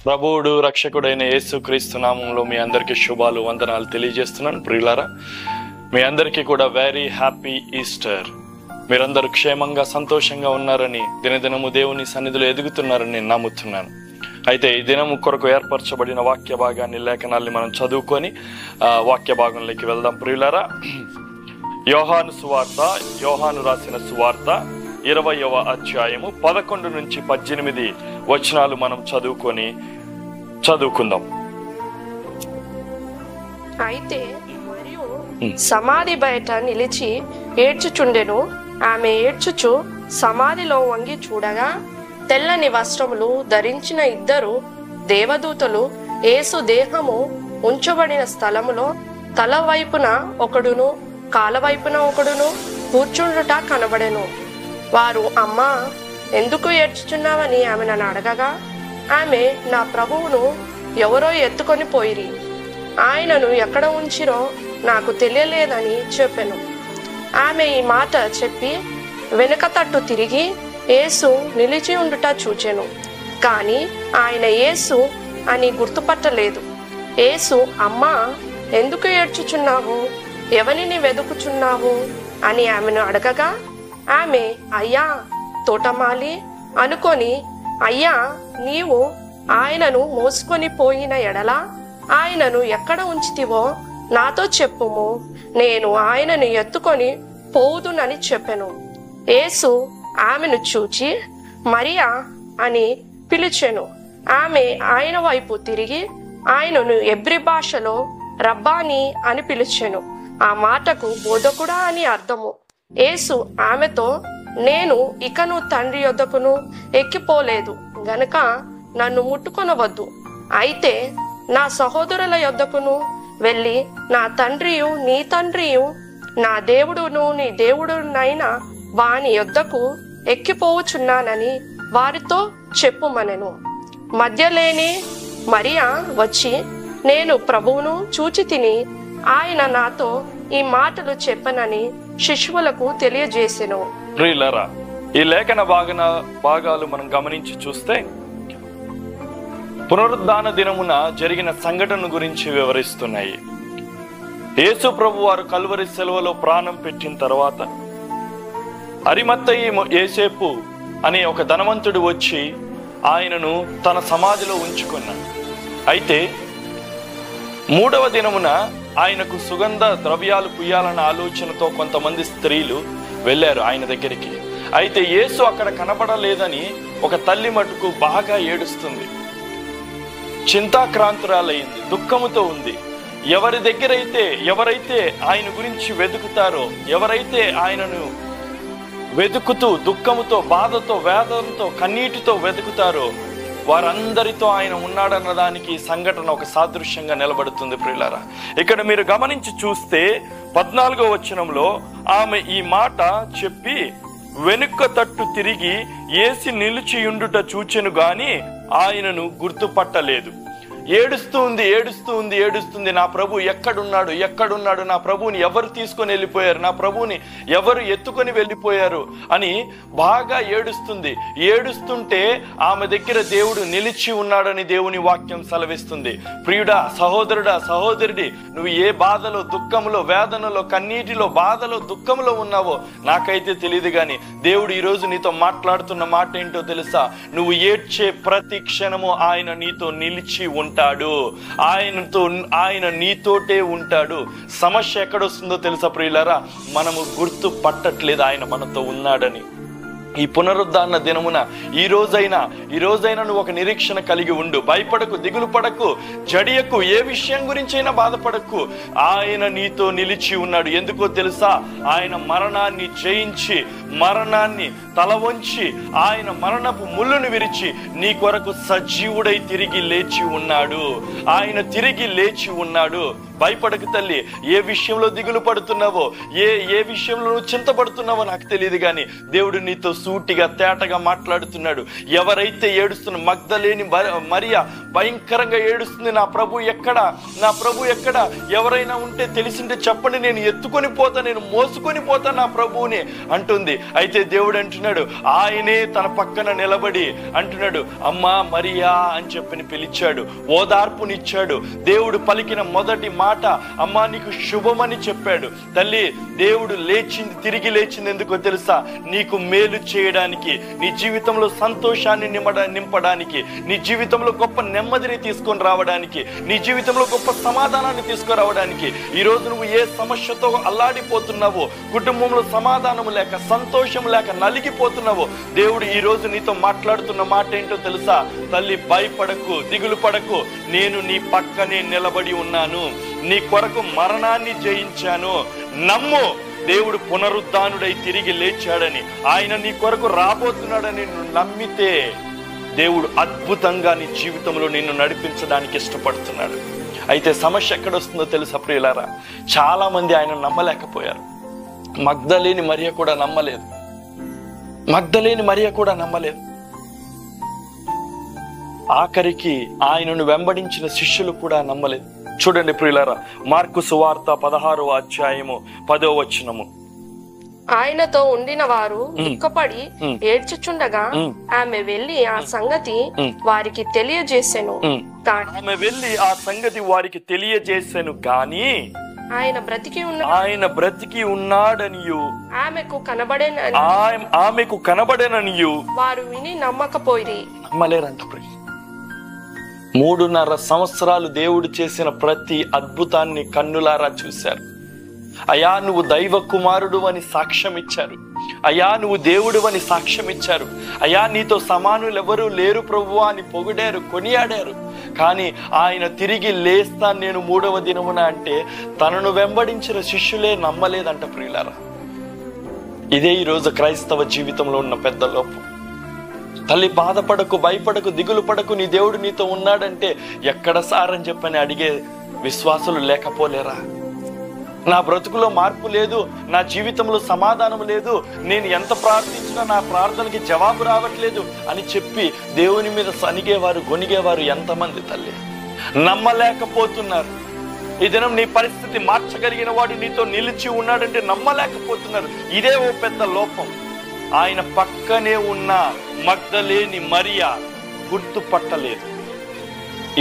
ప్రభువుడు రక్షకుడైన యేసుక్రీస్తు నామంలో మీ అందరికీ శుభాలు వందనాలు తెలియజేస్తున్నాను. ప్రియులారా, మీ అందరికీ కూడా వెరీ హ్యాపీ ఈస్టర్. మీరందరూ క్షేమంగా సంతోషంగా ఉన్నారని, దినదినము దేవుని సన్నిధిలో ఎదుగుతున్నారని నేను నమ్ముతున్నాను. అయితే ఈ దినము కొరకు ఏర్పరచబడిన వాక్య భాగాన్ని, లేఖనాల్ని మనం చదువుకొని వాక్య భాగంలోకి వెళ్దాం. ప్రియులారా, యోహాను రాసిన సువార్త 20వ అధ్యాయము 11 నుంచి 18 వచనాలు మనం చదువుకుందాం. అయితే మరియు సమాధి బయట నిలిచి ఏడ్చుచుండెను. ఆమె ఏడ్చుచు సమాధిలో వంగి చూడగా తెల్లని వస్త్రములు ధరించిన 2 దేవదూతలు యేసు దేహము ఉంచబడిన స్థలములో తల వైపున ఒకడును కాల వైపున ఒకడును కూర్చుండుట కనబడెను. వారు, అమ్మా, ఎందుకు ఏడ్చుచున్నావని ఆమె నన్ను అడగగా, ఆమె, నా ప్రభువును ఎవరో ఎత్తుకొని పోయిరి, ఆయనను ఎక్కడ ఉంచిరో నాకు తెలియలేదని చెప్పెను. ఆమె ఈ మాట చెప్పి వెనుక తట్టు తిరిగి యేసు నిలిచి ఉండుట చూచెను, కాని ఆయన యేసు అని గుర్తుపట్టలేదు. యేసు, అమ్మా, ఎందుకు ఏడ్చుచున్నావు, ఎవరిని వెదుకుచున్నావు అని ఆమెను అడగగా, ఆమె, అయ్యా, తోటమాలి అనుకొని, అయ్యా, నీవు ఆయనను మోసుకొని పోయిన ఎడల ఆయనను ఎక్కడ ఉంచితివో నాతో చెప్పుము, నేను ఆయనను ఎత్తుకొని పోవుదునని చెప్పెను. యేసు ఆమెను చూచి మరియా అని పిలిచెను. ఆమె ఆయన వైపు తిరిగి ఆయనను ఎబ్రి భాషలో రబ్బాని అని పిలిచెను. ఆ మాటకు బోధకుడా అని అర్థము. యేసు ఆమెతో, నేను ఇకను తండ్రి యొద్దకును ఎక్కిపోలేదు గనుక నన్ను ముట్టుకొనవద్దు. అయితే నా సహోదరుల యొద్దకును వెళ్ళి నా తండ్రియు నీ తండ్రియు, నా దేవుడును నీ దేవుడునైన వాని యొద్దకు ఎక్కిపోవుచున్నానని వారితో చెప్పుమనెను. మధ్యలేని మరియా వచ్చి, నేను ప్రభువును చూచి తిని ఆయన నాతో ఈ మాటలు చెప్పనని శిష్యులకు తెలియజేసెను. ప్రియులారా, ఈ లేఖన భాగాలు మనం గమనించి చూస్తే పునరుద్ధాన దినమున జరిగిన సంఘటన గురించి వివరిస్తున్నాయి. యేసు ప్రభు వారు కల్వరి సెలవులో ప్రాణం పెట్టిన తర్వాత అరిమత్తయి యోసేపు అనే ఒక ధనవంతుడు వచ్చి ఆయనను తన సమాధిలో ఉంచుకున్నాడు. అయితే 3వ దినమున ఆయనకు సుగంధ ద్రవ్యాలు పుయ్యాలన్న ఆలోచనతో కొంతమంది స్త్రీలు వెళ్ళారు ఆయన దగ్గరికి. అయితే యేసు అక్కడ కనబడలేదని ఒక తల్లి మటుకు బాగా ఏడుస్తుంది, చింతాక్రాంతురాలైంది, దుఃఖముతో ఉంది. ఎవరైతే ఆయన గురించి వెతుకుతారో, ఎవరైతే ఆయనను వెతుకుతూ దుఃఖముతో, బాధతో, వేదనతో, కన్నీటితో వెతుకుతారో వారందరితో ఆయన ఉన్నాడన్న దానికి సంఘటన ఒక సాదృశ్యంగా నిలబడుతుంది. ప్రియులారా, ఇక్కడ మీరు గమనించి చూస్తే 14వ వచనంలో ఆమె ఈ మాట చెప్పి వెనుక తట్టు తిరిగి యేసు నిలిచియుండుట చూచెను గాని ఆయనను గుర్తుపట్టలేదు. ఏడుస్తుంది, నా ప్రభు ఎక్కడున్నాడు, నా ప్రభువుని ఎవరు తీసుకొని వెళ్ళిపోయారు, నా ప్రభువుని ఎవరు ఎత్తుకొని వెళ్ళిపోయారు అని బాగా ఏడుస్తుంటే ఆమె దగ్గర దేవుడు నిలిచి ఉన్నాడని దేవుని వాక్యం సెలవిస్తుంది. ప్రియుడా, సహోదరుడా, సహోదరుడి, నువ్వు ఏ బాధలో, దుఃఖంలో, వేదనలో, కన్నీటిలో, బాధలో, దుఃఖంలో ఉన్నావో నాకైతే తెలియదు, కానీ దేవుడు ఈరోజు నీతో మాట్లాడుతున్న మాట ఏంటో తెలుసా? నువ్వు ఏడ్చే ప్రతి క్షణము ఆయన నీతో నిలిచి ఉంటాడు. ఆయన నీతోటే ఉంటాడు. సమస్య ఎక్కడొస్తుందో తెలుసా ప్రియులారా? మనము గుర్తు పట్టట్లేదు ఆయన మనతో ఉన్నాడని. ఈ పునరుద్ధాన దినమున ఈ రోజైనా నువ్వు ఒక నిరీక్షణ కలిగి ఉండు. భయపడకు, దిగులు పడకు, జడియకు, ఏ విషయం గురించైనా బాధపడకు. ఆయన నీతో నిలిచి ఉన్నాడు. ఎందుకో తెలుసా? ఆయన మరణాన్ని జయించి, మరణాన్ని తల వంచి, ఆయన మరణపు ముళ్ళును విరిచి నీ కొరకు సజీవుడై తిరిగి లేచి ఉన్నాడు. ఆయన తిరిగి లేచి ఉన్నాడు. భయపడకు తల్లి. ఏ విషయంలో దిగులు పడుతున్నావో, ఏ విషయంలో నువ్వు చింతపడుతున్నావో నాకు తెలియదు, కానీ దేవుడు నీతో సూటిగా తేటగా మాట్లాడుతున్నాడు. ఎవరైతే ఏడుస్తున్న మగ్దలేని మరియ భయంకరంగా ఏడుస్తుంది, నా ప్రభు ఎక్కడా, నా ప్రభు ఎక్కడా, ఎవరైనా ఉంటే తెలిసింటే చెప్పండి, నేను ఎత్తుకొని పోతా, నేను మోసుకొని పోతా నా ప్రభువుని అంటుంది. అయితే దేవుడు అంటున్నాడు, ఆయనే తన పక్కన నిలబడి అంటున్నాడు, అమ్మా మరియా అని చెప్పి పిలిచాడు, ఓదార్పునిచ్చాడు. దేవుడు పలికిన మొదటి మాట, అమ్మా నీకు శుభమని చెప్పాడు. తల్లి, దేవుడు తిరిగి లేచింది ఎందుకో తెలుసా? నీకు మేలు చేయడానికి, నీ జీవితంలో సంతోషాన్ని నింపడానికి, నీ జీవితంలో గొప్ప నెమ్మదిని తీసుకొని రావడానికి, నీ జీవితంలో గొప్ప సమాధానాన్ని తీసుకురావడానికి. ఈరోజు నువ్వు ఏ సమస్యతో అల్లాడిపోతున్నావో, కుటుంబంలో సమాధానం లేక, సంతోషం లేక నలిగిపోతున్నావో, దేవుడు ఈరోజు నీతో మాట్లాడుతున్న మాట ఏంటో తెలుసా? తల్లి, భయపడకు, దిగులు పడకు, నేను నీ పక్కనే నిలబడి ఉన్నాను, నీ కొరకు మరణాన్ని జయించాను. నమ్ము, దేవుడు పునరుద్ధానుడై తిరిగి లేచాడని, ఆయన నీ కొరకు రాబోతున్నాడని నువ్వు నమ్మితే దేవుడు అద్భుతంగా నీ జీవితంలో నిన్ను నడిపించడానికి ఇష్టపడుతున్నాడు. అయితే సమస్య ఎక్కడొస్తుందో తెలుసా ప్రియులారా? చాలా మంది ఆయన నమ్మలేకపోయారు. మగ్దలేని మరియ కూడా నమ్మలేదు. ఆఖరికి ఆయనను వెంబడించిన శిష్యులు కూడా నమ్మలేదు. చూడండి ప్రియులారా, మార్కు సువార్త 16వ అధ్యాయము 10వ వచనము. ఆయనతో ఉండిన వారు దుఃఖపడి ఏడ్చుచుండగా ఆమె వెళ్లి ఆ సంగతి వారికి తెలియజేసెను. గాని ఆయన బ్రతికి ఉన్నాడనియు ఆమెకు కనబడేననియు వారు విని నమ్మకపోయిరి. నమ్మలేరంట. 3.5 సంవత్సరాలు దేవుడు చేసిన ప్రతి అద్భుతాన్ని కన్నులారా చూశారు. అయా నువ్వు దైవ కుమారుడు అని సాక్ష్యం ఇచ్చారు. అయా నువ్వు దేవుడు అని సాక్ష్యం ఇచ్చారు. అయా నీతో సమానులు ఎవరు లేరు ప్రభువా అని పొగిడారు, కొనియాడారు. కానీ ఆయన తిరిగి లేస్తాను నేను 3వ దినమున అంటే తనను వెంబడించిన శిష్యులే నమ్మలేదంట ప్రియులారా. ఇదే ఈరోజు క్రైస్తవ జీవితంలో ఉన్న పెద్ద లోపం. తల్లి, బాధపడకు, భయపడకు, దిగులు పడకు, నీ దేవుడు నీతో ఉన్నాడంటే ఎక్కడ సారని చెప్పని అడిగే విశ్వాసులు లేకపోలేరా? నా బ్రతుకులో మార్పు లేదు, నా జీవితంలో సమాధానం లేదు, నేను ఎంత ప్రార్థించినా నా ప్రార్థనకి జవాబు రావట్లేదు అని చెప్పి దేవుని మీద సనిగేవారు, గొనిగేవారు ఎంతమంది తల్లి? నమ్మలేకపోతున్నారు. ఈ దినం నీ పరిస్థితి మార్చగలిగిన వాడు నీతో నిలిచి ఉన్నాడంటే నమ్మలేకపోతున్నారు. ఇదే ఓ పెద్ద లోపం. ఆయన పక్కనే ఉన్న మగ్దలేని మరియ గుర్తుపట్టలేదు.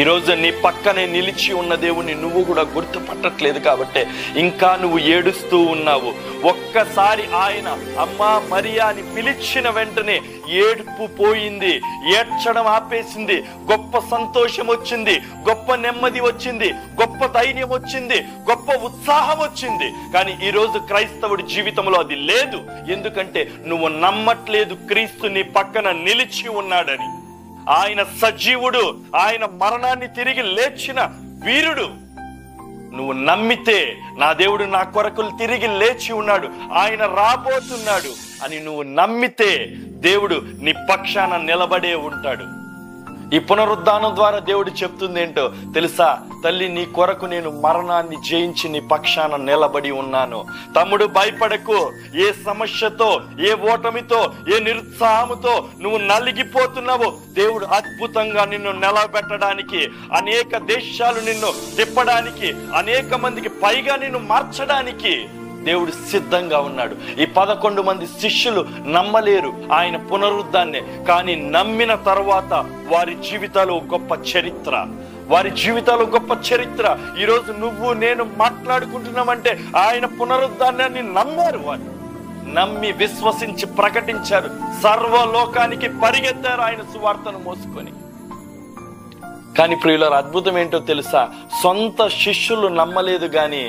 ఈరోజు నీ పక్కనే నిలిచి ఉన్న దేవుని నువ్వు కూడా గుర్తుపట్టట్లేదు కాబట్టి ఇంకా నువ్వు ఏడుస్తూ ఉన్నావు. ఒక్కసారి ఆయన అమ్మా మరియా అని పిలిచిన వెంటనే ఏడుపు పోయింది, ఏడ్చడం ఆపేసింది, గొప్ప సంతోషం వచ్చింది, గొప్ప నెమ్మది వచ్చింది, గొప్ప ధైర్యం వచ్చింది, గొప్ప ఉత్సాహం వచ్చింది. కానీ ఈరోజు క్రైస్తవుడి జీవితంలో అది లేదు. ఎందుకంటే నువ్వు నమ్మట్లేదు క్రీస్తు నీ పక్కన నిలిచి ఉన్నాడని. ఆయన సజీవుడు, ఆయన మరణాన్ని తిరిగి లేచిన వీరుడు. నువ్వు నమ్మితే నా దేవుడు నా కొరకు తిరిగి లేచి ఉన్నాడు, ఆయన రాబోతున్నాడు అని నువ్వు నమ్మితే దేవుడు నీ పక్షాన నిలబడే ఉంటాడు. ఈ పునరుద్ధానం ద్వారా దేవుడు చెప్తుంది ఏంటో తెలుసా? తల్లి, నీ కొరకు నేను మరణాన్ని జయించి నీ పక్షాన నిలబడి ఉన్నాను. తమ్ముడు, భయపడకు. ఏ సమస్యతో, ఏ ఓటమితో, ఏ నిరుత్సాహంతో నువ్వు నలిగిపోతున్నావో దేవుడు అద్భుతంగా నిన్ను నిలబెట్టడానికి, అనేక దేశాలు నిన్ను తిప్పడానికి, అనేక మందికి పైగా నిన్ను మార్చడానికి దేవుడు సిద్ధంగా ఉన్నాడు. ఈ 11 మంది శిష్యులు నమ్మలేరు ఆయన పునరుద్ధాన్నే, కానీ నమ్మిన తర్వాత వారి జీవితాలు గొప్ప చరిత్ర, వారి జీవితాలు గొప్ప చరిత్ర. ఈరోజు నువ్వు నేను మాట్లాడుకుంటున్నామంటే ఆయన పునరుద్ధానాన్ని నమ్మారు. వారు నమ్మి విశ్వసించి ప్రకటించారు. సర్వలోకానికి పరిగెత్తారు ఆయన సువార్తను మోసుకొని. కానీ ప్రియులారా, అద్భుతం ఏంటో తెలుసా? సొంత శిష్యులు నమ్మలేదు, కానీ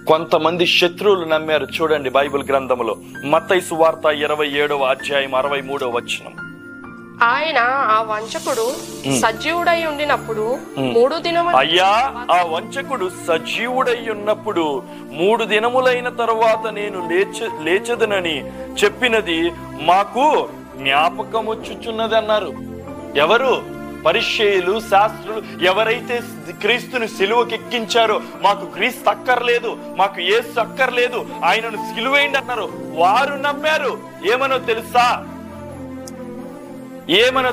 కొంతమంది శత్రువులు నమ్మారు. చూడండి బైబిల్ గ్రంథంలో మత్తయి సువార్త 27వ అధ్యాయం 63వ వచనం. ఆయన ఆ వంచకుడు సజీవుడై ఉండినప్పుడు 3 దినములు అయ్యా ఆ వంచకుడు సజీవుడై ఉన్నప్పుడు 3 దినములైన తరువాత నేను లేచదనని చెప్పినది మాకు జ్ఞాపకం వచ్చుచున్నది అన్నారు. ఎవరు? పరిసయ్యులు శాస్త్రులు ఎవరైతే క్రీస్తుని సిలువకి ఎక్కించారో, మాకు క్రీస్తు అక్కర్లేదు, మాకు యేసు అక్కర్లేదు, ఆయనను సిలువేయండి అన్నారు, వారు నమ్మారు. ఏమనో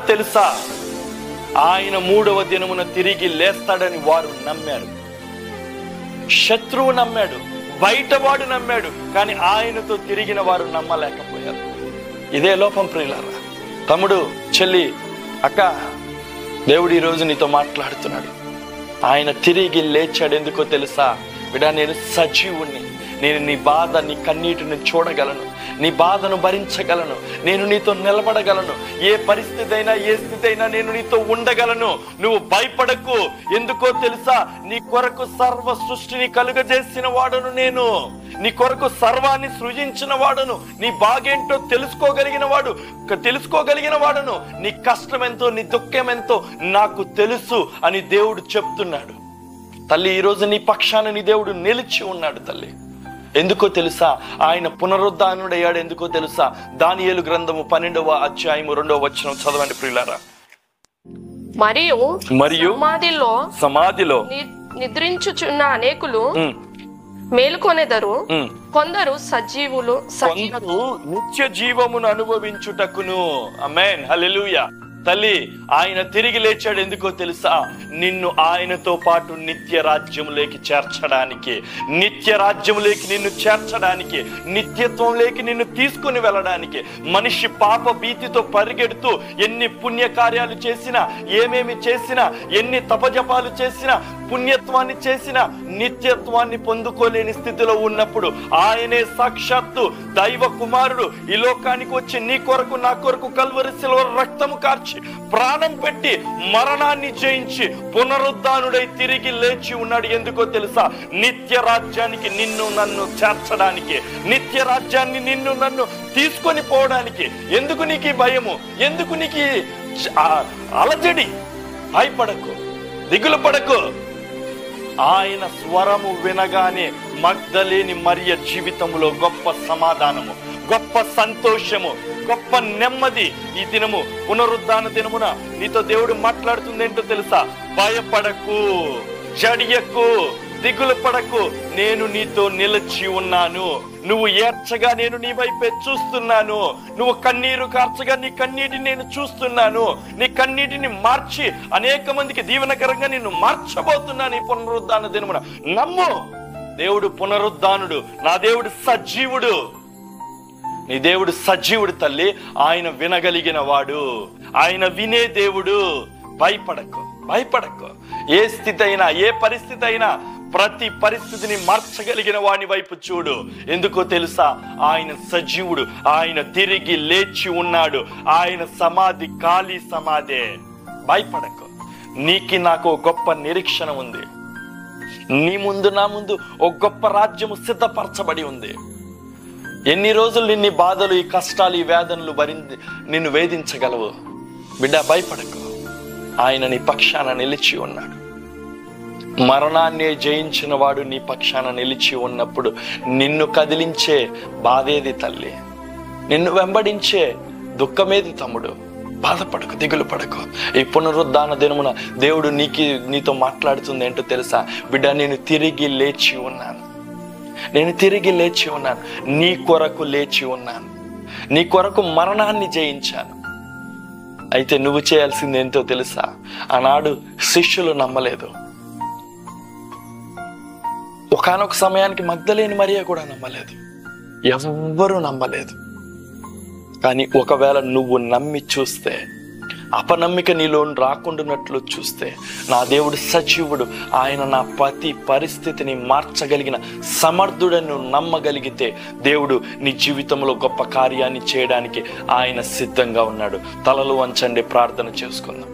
తెలుసా? ఆయన 3వ దినమున తిరిగి లేస్తాడని వారు నమ్మారు. శత్రువు నమ్మాడు, బయటవాడు నమ్మాడు, కానీ ఆయనతో తిరిగిన వారు నమ్మలేకపోయారు. ఇదే లోపం ప్రియులారా. తమ్ముడు, చెల్లి, అక్క, దేవుడు ఈరోజు నీతో మాట్లాడుతున్నాడు. ఆయన తిరిగి లేచాడు. ఎందుకో తెలుసా? బిడ్డ, నేను సజీవుణ్ణి. నేను నీ బాధ, నీ కన్నీటిని చూడగలను, నీ బాధను భరించగలను, నేను నీతో నిలబడగలను. ఏ పరిస్థితి అయినా, ఏ స్థితి అయినా నేను నీతో ఉండగలను. నువ్వు భయపడకు. ఎందుకో తెలుసా? నీ కొరకు సర్వ సృష్టిని కలుగజేసిన వాడును నేను. నీ కొరకు సర్వాన్ని సృజించిన వాడును. నీ బాగేంటో తెలుసుకోగలిగిన వాడును. నీ కష్టం ఎంతో, నీ దుఃఖం ఎంతో నాకు తెలుసు అని దేవుడు చెప్తున్నాడు. తల్లి, ఈరోజు నీ పక్షాన నీ దేవుడు నిలిచి ఉన్నాడు. తల్లి, ఎందుకో తెలుసా? ఆయన పునరుద్ధానుడయ్యాడు. ఎందుకో తెలుసా? దానియేలు గ్రంథము 12వ అధ్యాయము 2వ వచనం చదవండి ప్రియులారా. మరియు సమాధిలో నిద్రించుచున్న అనేకులు మేలుకొనెదరు, కొందరు సజీవులు నిత్య జీవమును అనుభవించుటకును. ఆమేన్, హల్లెలూయా. తల్లి, ఆయన తిరిగి లేచాడు. ఎందుకో తెలుసా? నిన్ను ఆయనతో పాటు నిత్య రాజ్యములోకి చేర్చడానికి, నిన్ను చేర్చడానికి, నిత్యత్వంలోకి నిన్ను తీసుకుని వెళ్ళడానికి. మనిషి పాప భీతితో పరిగెడుతూ ఎన్ని పుణ్యకార్యాలు చేసినా, ఏమేమి చేసినా, ఎన్ని తపజపాలు చేసినా, పుణ్యత్వాన్ని చేసినా నిత్యత్వాన్ని పొందుకోలేని స్థితిలో ఉన్నప్పుడు ఆయనే సాక్షాత్తు దైవ కుమారుడు ఈ లోకానికి వచ్చి నీ కొరకు, నా కొరకు కల్వరి శిలువ రక్తము కార్చి, ప్రాణం పెట్టి, మరణాన్ని జయించి పునరుద్ధానుడై తిరిగి లేచి ఉన్నాడు. ఎందుకో తెలుసా? నిత్య రాజ్యానికి నిన్ను నన్ను చేర్చడానికి, నిత్య రాజ్యాన్ని నిన్ను నన్ను తీసుకొని పోవడానికి. ఎందుకు నీకు భయము? ఎందుకు నీకు అలజడి? భయపడకు, దిగులు పడకు. ఆయన స్వరము వినగానే మగ్దలేని మరియ జీవితంలో గొప్ప సమాధానము, గొప్ప సంతోషము, గొప్ప నెమ్మది. ఈ దినము పునరుద్ధాన దినమున నీతో దేవుడు మాట్లాడుతుంది ఏంటో తెలుసా? భయపడకు, జడియకు, దిగులు పడకు, నేను నీతో నిలిచి ఉన్నాను. నువ్వు ఏడ్చగా నేను నీ వైపే చూస్తున్నాను. నువ్వు కన్నీరు కార్చగా నీ కన్నీటిని నేను చూస్తున్నాను. నీ కన్నీటిని మార్చి అనేక మందికి దీవెనకరంగా నిన్ను మార్చబోతున్నాను ఈ పునరుద్ధాన దినమున. నమ్ము, దేవుడు పునరుద్ధానుడు. నా దేవుడు సజీవుడు. నీ దేవుడు సజీవుడు తల్లి. ఆయన వినగలిగిన వాడు, ఆయన వినే దేవుడు. భయపడకు. ఏ స్థితి అయినా, ఏ పరిస్థితి అయినా, ప్రతి పరిస్థితిని మార్చగలిగిన వాని వైపు చూడు. ఎందుకో తెలుసా? ఆయన సజీవుడు. ఆయన తిరిగి లేచి ఉన్నాడు. ఆయన సమాధి ఖాళీ సమాధే. భయపడకు. నీకి నాకు గొప్ప నిరీక్షణ ఉంది. నీ ముందు, నా ముందు ఒక గొప్ప రాజ్యము సిద్ధపరచబడి ఉంది. ఎన్ని రోజులు నిన్ని బాధలు, ఈ కష్టాలు, ఈ వేదనలు నిన్ను వేధించగలవు? బిడ్డ, భయపడకు. ఆయన నీ పక్షాన నిలిచి ఉన్నాడు. మరణాన్ని జయించిన వాడు నీ పక్షాన నిలిచి ఉన్నప్పుడు నిన్ను కదిలించే బాధేది తల్లి? నిన్ను వెంబడించే దుఃఖమేది తమ్ముడు? బాధపడకు, దిగులు పడకు. ఈ పునరుద్ధాన దినమున దేవుడు నీతో మాట్లాడుతుంది ఏంటో తెలుసా? బిడ్డ, నేను తిరిగి లేచి ఉన్నాను. నీ కొరకు లేచి ఉన్నాను. నీ కొరకు మరణాన్ని జయించాను. అయితే నువ్వు చేయాల్సింది ఏంటో తెలుసా? ఆనాడు శిష్యులు నమ్మలేదు. ఒకానొక సమయానికి మగ్దలేని మరియ కూడా నమ్మలేదు. ఎవ్వరూ నమ్మలేదు. కానీ ఒకవేళ నువ్వు నమ్మి చూస్తే, అపనమ్మిక నీలో రాకుండానట్లు చూస్తే, నా దేవుడు సజీవుడు. ఆయన నా ప్రతి పరిస్థితిని మార్చగలిగిన సమర్థుడను నమ్మగలిగితే దేవుడు నీ జీవితంలో గొప్ప కార్యాన్ని చేయడానికి ఆయన సిద్ధంగా ఉన్నాడు. తలలు వంచండి, ప్రార్థన చేసుకుందాం.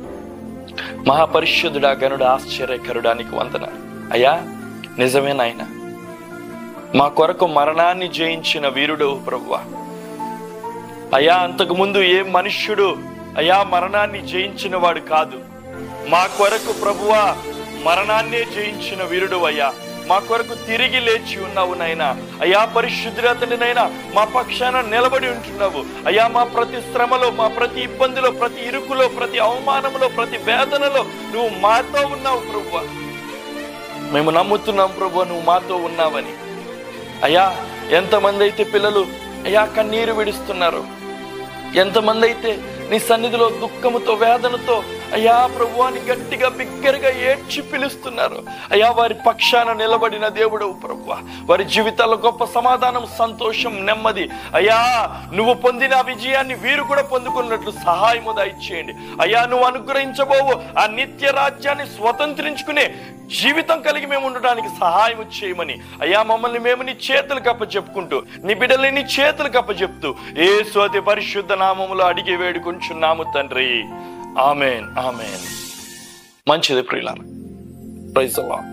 మహాపరిశుద్ధుడా, గనుడా, ఆశ్చర్యకరుడానికి వందనాలు. అయ్యా, నిజమే నాయన, మా కొరకు మరణాన్ని జయించిన వీరుడు ప్రభువా. అయ్యా, అంతకు ముందు ఏ మనుష్యుడు అయ్యా మరణాన్ని జయించిన వాడు కాదు. మా కొరకు ప్రభువా మరణాన్నే జయించిన వీరుడు అయ్యా. మా కొరకు తిరిగి లేచి ఉన్నావు నాయనా. అయ్యా పరిశుద్ధుడైనా మా పక్షాన నిలబడి ఉంటున్నావు అయ్యా. మా ప్రతి శ్రమలో, మా ప్రతి ఇబ్బందిలో, ప్రతి ఇరుకులో, ప్రతి అవమానంలో, ప్రతి వేదనలో నువ్వు మాతో ఉన్నావు ప్రభువా. మేము నమ్ముతున్నాం ప్రభువా నువ్వు మాతో ఉన్నావని. అయ్యా ఎంతమంది అయితే పిల్లలు అయ్యా కన్నీరు విడుస్తున్నారు, ఎంతమంది అయితే నీ సన్నిధిలో దుఃఖముతో, వేదనతో అయ్యా ప్రభువాని గట్టిగా బిగ్గరగా ఏడ్చి పిలుస్తున్నారు అయ్యా, వారి పక్షాన నిలబడిన దేవుడవు ప్రభువా. వారి జీవితాల్లో గొప్ప సమాధానం, సంతోషం, నెమ్మది అయ్యా నువ్వు పొందిన విజయాన్ని వీరు కూడా పొందుకున్నట్లు సహాయము దయచేయండి అయ్యా. నువ్వు అనుగ్రహించబోవు ఆ నిత్య రాజ్యాన్ని స్వతంత్రించుకునే జీవితం కలిగి మేము ఉండడానికి సహాయం చేయమని అయ్యా మమ్మల్ని మేము నీ చేతులకు అప్పచెప్పుకుంటూ, నీ బిడ్డల్ని నీ చేతులకు అప్పచెప్తూ యేసు అతి పరిశుద్ధ నామములో అడిగి వేడుకుంటున్నాము తండ్రి. ఆమేన్, ఆమేన్. మంచిది ప్రియులారా. Praise the lord.